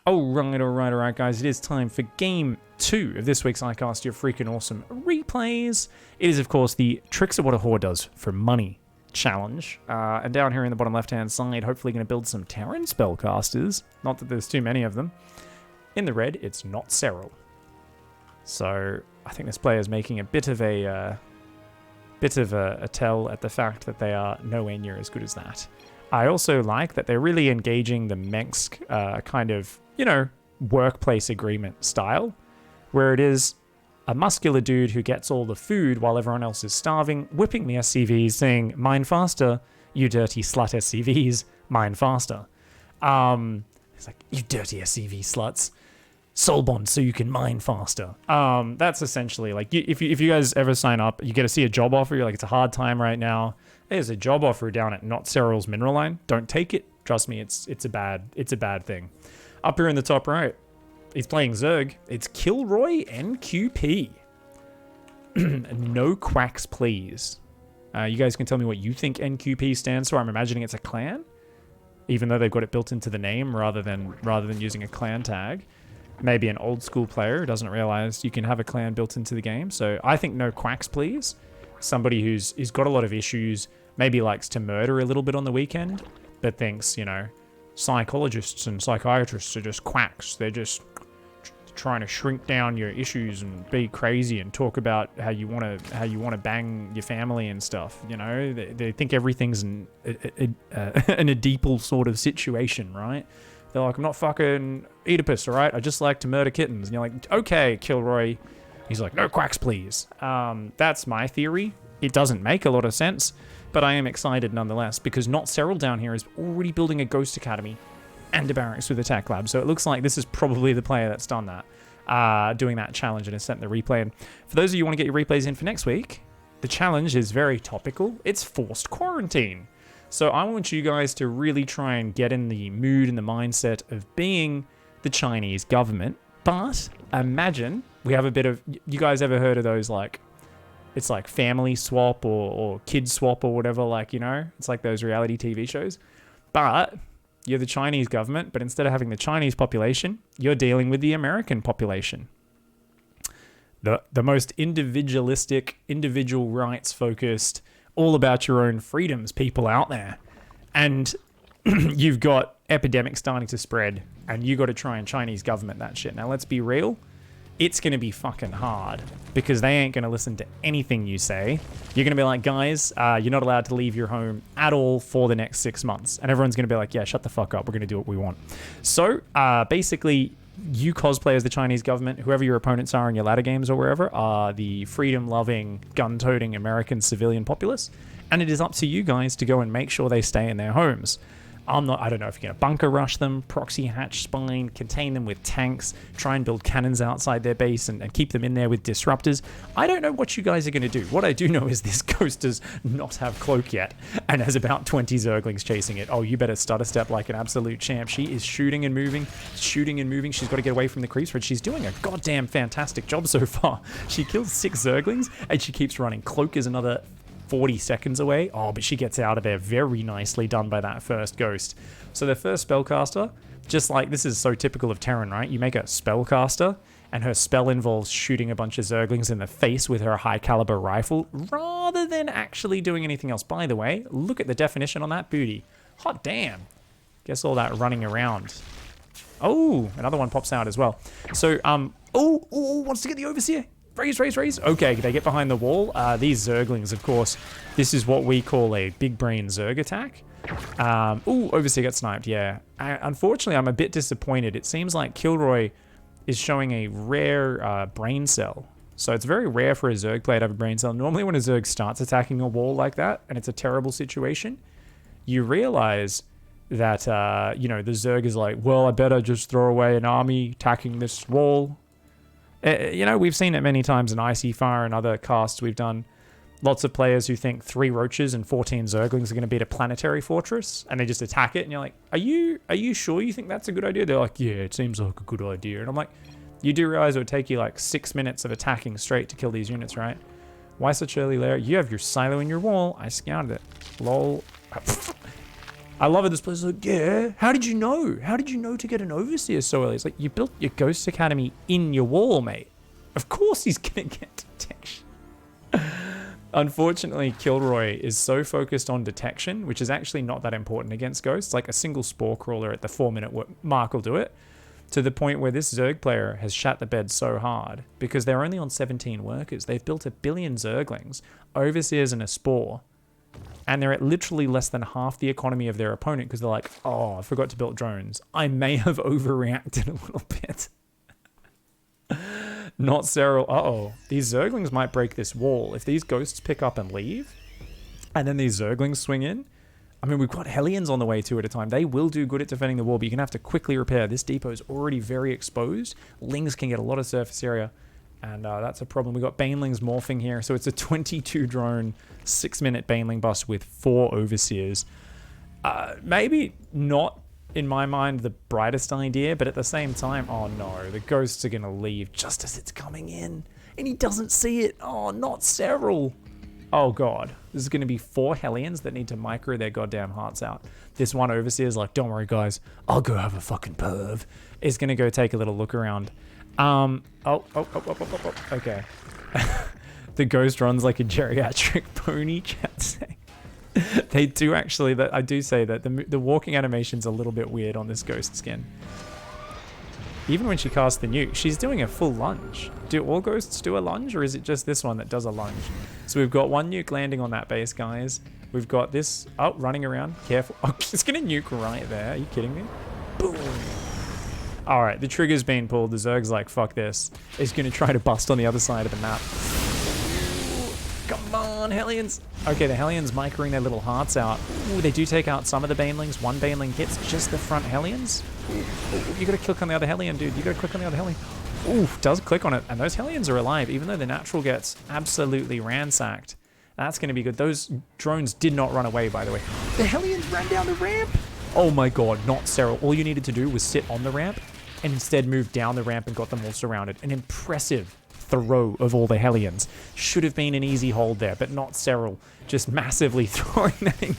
Alright, guys. It is time for game 2 of this week's iCast, your freaking awesome replays. It is, of course, the Tricks of What a Whore Does for Money challenge. And down here in the bottom left-hand side, hopefully going to build some Terran spellcasters. Not that there's too many of them. In the red, it's not Cyril. So I think this player is making a bit of a tell at the fact that they are nowhere near as good as that. I also like that they're really engaging the Mensk kind of, workplace agreement style, where it is a muscular dude who gets all the food while everyone else is starving, whipping the SCVs, saying, "Mine faster, you dirty slut SCVs, mine faster." It's like, "You dirty SCV sluts, soul bond so you can mine faster." That's essentially like, if you guys ever sign up, you get to see a job offer. You're like, it's a hard time right now. There's a job offer down at Not Cyril's Mineral Line. Don't take it. Trust me, it's a bad thing. Up here in the top right, he's playing Zerg. It's Kilroy NQP. No quacks, please. You guys can tell me what you think NQP stands for. I'm imagining it's a clan, even though they've got it built into the name rather than using a clan tag. Maybe an old school player who doesn't realize you can have a clan built into the game. So I think no quacks, please. Somebody who's got a lot of issues, maybe likes to murder a little bit on the weekend, but thinks, psychologists and psychiatrists are just quacks. They're just trying to shrink down your issues and be crazy and talk about how you want to bang your family and stuff. They think everything's an Oedipal sort of situation, right? They're like, "I'm not fucking Oedipus, all right? I just like to murder kittens." And you're like, "Okay, Kilroy." He's like, "No quacks, please." That's my theory. It doesn't make a lot of sense, but I am excited nonetheless, because Not Cyril down here is already building a Ghost Academy and a barracks with a tech lab. So it looks like this is probably the player that's done that, doing that challenge and has sent the replay. And for those of you who want to get your replays in for next week, the challenge is very topical. It's forced quarantine. So I want you guys to really try and get in the mood and the mindset of being the Chinese government. But imagine we have a bit of... You guys ever heard of those, like... It's like family swap or kid swap or whatever, it's like those reality TV shows. But you're the Chinese government, but instead of having the Chinese population, you're dealing with the American population. The most individualistic, individual rights focused, all about your own freedoms people out there. And you've got epidemics starting to spread, and you got to try and Chinese government that shit. Now, let's be real. It's going to be fucking hard, because they ain't going to listen to anything you say. You're going to be like, "Guys, you're not allowed to leave your home at all for the next 6 months." And everyone's going to be like, "Yeah, shut the fuck up. We're going to do what we want." So basically, you cosplay as the Chinese government, whoever your opponents are in your ladder games or wherever, are the freedom-loving, gun-toting American civilian populace. And it is up to you guys to go and make sure they stay in their homes. I don't know if you're going to bunker rush them, proxy hatch spine, contain them with tanks, try and build cannons outside their base and keep them in there with disruptors. I don't know what you guys are going to do. What I do know is this ghost does not have cloak yet and has about 20 Zerglings chasing it. Oh, you better stutter step like an absolute champ. She is shooting and moving. She's got to get away from the creeps, but she's doing a goddamn fantastic job so far. She kills 6 Zerglings and she keeps running. Cloak is another 40 seconds away. Oh, but she gets out of there. Very nicely done by that first ghost. So the first spellcaster, just like, this is so typical of Terran, right? You make a spellcaster, and her spell involves shooting a bunch of Zerglings in the face with her high caliber rifle, rather than actually doing anything else. By the way, look at the definition on that booty. Hot damn. Guess all that running around. Oh, another one pops out as well. So, wants to get the Overseer. Raise. Okay, they get behind the wall. These Zerglings, of course, this is what we call a big brain Zerg attack. Overseer got sniped, yeah. Unfortunately, I'm a bit disappointed. It seems like Kilroy is showing a rare brain cell. So it's very rare for a Zerg player to have a brain cell. Normally when a Zerg starts attacking a wall like that, and it's a terrible situation, you realize that, the Zerg is like, "Well, I better just throw away an army attacking this wall." We've seen it many times in ICYFAR and other casts we've done. Lots of players who think 3 roaches and 14 Zerglings are going to beat a planetary fortress, and they just attack it, and you're like, are you sure you think that's a good idea? They're like, "Yeah, it seems like a good idea." And I'm like, you do realize it would take you like 6 minutes of attacking straight to kill these units, right? Why such early layer? You have your silo in your wall. I scouted it. Lol. I love it. This place is like, yeah, how did you know? How did you know to get an overseer so early? It's like, you built your Ghost Academy in your wall, mate. Of course he's going to get detection. Unfortunately, Kilroy is so focused on detection, which is actually not that important against ghosts. Like a single spore crawler at the 4-minute mark will do it. To the point where this Zerg player has shat the bed so hard because they're only on 17 workers. They've built 1 billion Zerglings, overseers and a spore. And they're at literally less than half the economy of their opponent because they're like, oh, I forgot to build drones. I may have overreacted a little bit. Not Cyril. Uh-oh. These Zerglings might break this wall. If these ghosts pick up and leave, and then these Zerglings swing in, I mean, we've got Hellions on the way 2 at a time. They will do good at defending the wall, but you're going to have to quickly repair. This depot is already very exposed. Lings can get a lot of surface area, and that's a problem. We've got Banelings morphing here, so it's a 22 drone, 6-minute Baneling bust with 4 overseers. Maybe not, in my mind, the brightest idea, but at the same time, oh no, the ghosts are going to leave just as it's coming in, and he doesn't see it. Oh, not Cyril. Oh god, this is going to be 4 Hellions that need to micro their goddamn hearts out. This one overseer is like, don't worry guys, I'll go have a fucking perv. Is going to go take a little look around. Okay. The ghost runs like a geriatric pony, chat saying. They do actually, I do say that the walking animation's a little bit weird on this ghost skin. Even when she casts the nuke, she's doing a full lunge. Do all ghosts do a lunge, or is it just this one that does a lunge? So we've got 1 nuke landing on that base, guys. We've got this, running around. Careful. Oh, it's going to nuke right there. Are you kidding me? Boom. All right, the trigger's being pulled. The Zerg's like, fuck this. It's going to try to bust on the other side of the map. Come on, Hellions. Okay, the Hellions microing their little hearts out. Ooh, they do take out some of the Banelings. 1 Baneling hits just the front Hellions. Ooh, you gotta click on the other Hellion, dude. You gotta click on the other Hellion. Ooh, does click on it. And those Hellions are alive, even though the natural gets absolutely ransacked. That's gonna be good. Those drones did not run away, by the way. The Hellions ran down the ramp. Oh my god, not Cyril. All you needed to do was sit on the ramp and instead move down the ramp and got them all surrounded. An impressive throw of all the Hellions. Should have been an easy hold there, but not Cyril. Just massively throwing that in.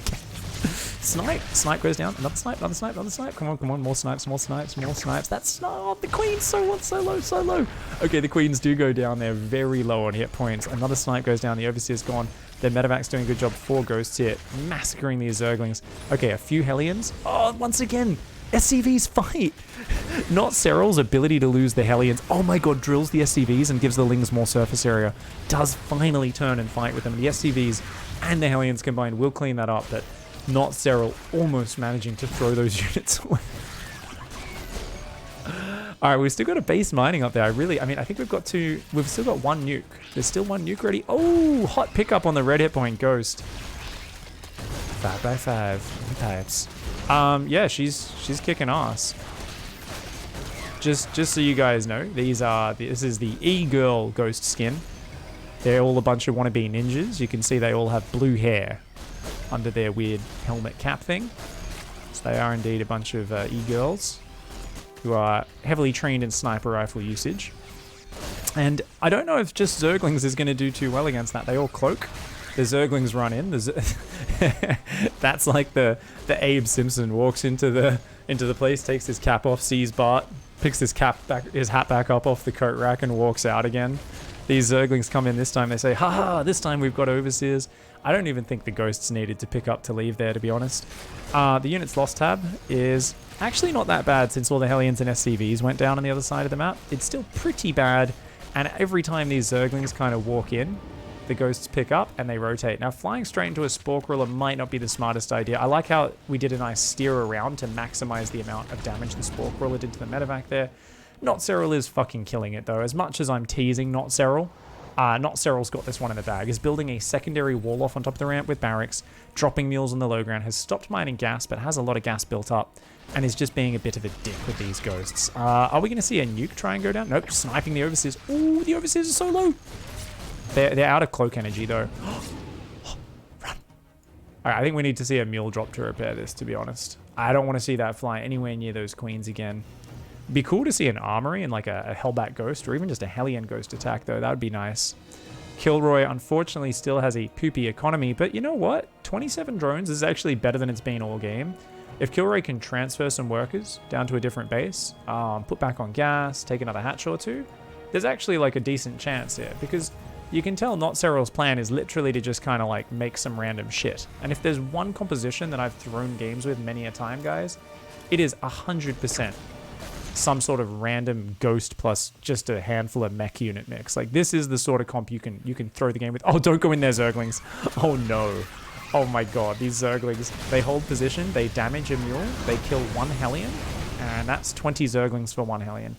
Snipe goes down. Another snipe, another snipe, another snipe. Come on. More snipes, more snipes, more snipes. That's not the Queen's so low. Okay, the Queens do go down. They're very low on hit points. Another snipe goes down. The Overseer's gone. The Medevac's doing a good job. 4 ghosts here, massacring these Zerglings. Okay, a few Hellions. Oh, once again, SCVs fight. Not Cyril's ability to lose the Hellions. Oh my god, drills the SCVs and gives the Lings more surface area. Does finally turn and fight with them. The SCVs and the Hellions combined will clean that up, but not Cyril almost managing to throw those units away. Alright, we've still got a base mining up there. I think we've still got 1 nuke. There's still 1 nuke ready. Oh, hot pickup on the red hit point Ghost. 5x5 types. Yeah, she's kicking ass. Just so you guys know, this is the E-Girl Ghost skin. They're all a bunch of wannabe ninjas. You can see they all have blue hair under their weird helmet cap thing. So they are indeed a bunch of E-Girls who are heavily trained in sniper rifle usage. And I don't know if just Zerglings is going to do too well against that. They all cloak. The Zerglings run in. That's like the Abe Simpson walks into the place, takes his cap off, sees Bart, picks his hat back up off the coat rack and walks out again. These Zerglings come in this time. They say, haha, this time we've got Overseers. I don't even think the Ghosts needed to pick up to leave there, to be honest. The units lost tab is actually not that bad since all the Hellions and SCVs went down on the other side of the map. It's still pretty bad, and every time these Zerglings kind of walk in, the Ghosts pick up and they rotate. Now, flying straight into a Spore Crawler might not be the smartest idea. I like how we did a nice steer around to maximize the amount of damage the Spore Crawler did to the medevac there. Not Cyril is fucking killing it, though. As much as I'm teasing Not Cyril, Not Cyril's got this one in the bag. Is building a secondary wall off on top of the ramp with barracks, dropping mules on the low ground, has stopped mining gas, but has a lot of gas built up, and is just being a bit of a dick with these Ghosts. Are we going to see a nuke try and go down? Nope, sniping the Overseers. Ooh, the Overseers are so low. They're out of cloak energy, though. Run. Alright, I think we need to see a mule drop to repair this, to be honest. I don't want to see that fly anywhere near those Queens again. Be cool to see an armory and like a Hellbat Ghost, or even just a Hellion Ghost attack, though. That would be nice. Kilroy, unfortunately, still has a poopy economy, but you know what? 27 drones is actually better than it's been all game. If Kilroy can transfer some workers down to a different base, put back on gas, take another hatch or two, there's actually like a decent chance here, because you can tell Not Cyril's plan is literally to just kind of like make some random shit. And if there's one composition that I've thrown games with many a time, guys, it is 100% some sort of random ghost plus just a handful of mech unit mix. Like, this is the sort of comp you can throw the game with. Oh, don't go in there, Zerglings. Oh no. Oh my god, these Zerglings, they hold position, they damage a mule, they kill one Hellion, and that's 20 Zerglings for one Hellion.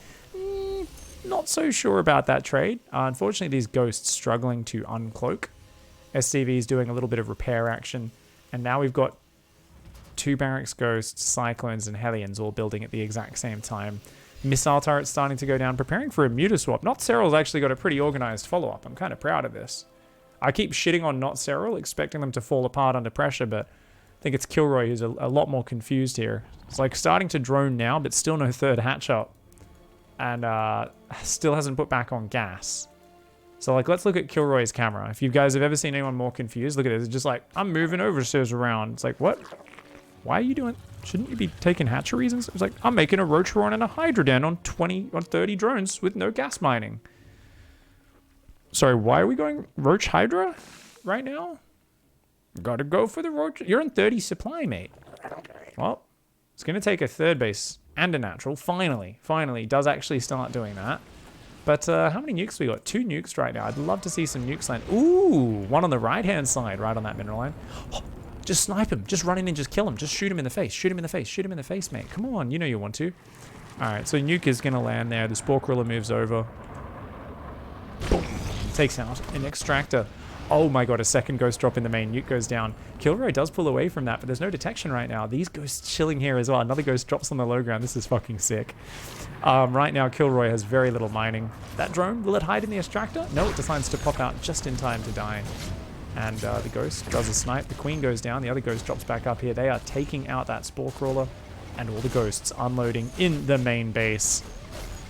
Not so sure about that trade. Unfortunately, these ghosts struggling to uncloak. SCV's doing a little bit of repair action, and now we've got 2 barracks ghosts, cyclones, and Hellions all building at the exact same time. Missile turrets starting to go down, preparing for a muta swap. Not Cyril's actually got a pretty organized follow-up. I'm kind of proud of this. I keep shitting on Not Cyril, expecting them to fall apart under pressure, but I think it's Kilroy who's a lot more confused here. It's like starting to drone now, but still no third hatch up. And still hasn't put back on gas. So like, let's look at Kilroy's camera. If you guys have ever seen anyone more confused, look at it. It's just like, I'm moving overstairs around. It's like, what? Why are you doing? Shouldn't you be taking hatcheries? And it's like, I'm making a Rocheron and a Hydra Den on 30 drones with no gas mining. Sorry, why are we going Roach Hydra right now? Gotta go for the Roach. You're on 30 supply, mate. Well, it's gonna take a third base and a natural. Finally, does actually start doing that. But how many nukes we got? 2 nukes right now. I'd love to see some nukes land. Ooh, one on the right-hand side, right on that mineral line. Oh, just snipe him. Just run in and just kill him. Just shoot him in the face. Shoot him in the face. Shoot him in the face, mate. Come on, you know you want to. All right, so nuke is gonna land there. The Spore Crawler moves over. Boom. Takes out an extractor. Oh my god, a second ghost drop in the main. Nuke goes down. Kilroy does pull away from that, but there's no detection right now. These ghosts chilling here as well. Another ghost drops on the low ground. This is fucking sick. Right now, Kilroy has very little mining. That drone, will it hide in the extractor? No, it decides to pop out just in time to die. And the ghost does a snipe. The queen goes down. The other ghost drops back up here. They are taking out that Spore Crawler, and all the ghosts unloading in the main base.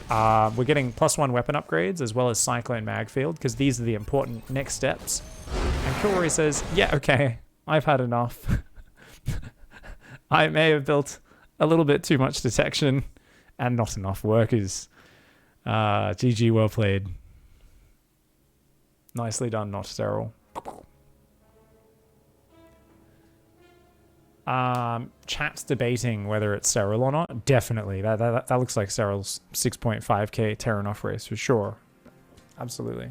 We're getting +1 weapon upgrades as well as Cyclone Mag Field, because these are the important next steps. And Kilroy says, yeah, okay, I've had enough. I may have built a little bit too much detection and not enough workers. GG, well played. Nicely done, Not Sterile. Chat's debating whether it's Cyril or not. Definitely. That looks like Cyril's 6.5k Terran off race for sure. Absolutely.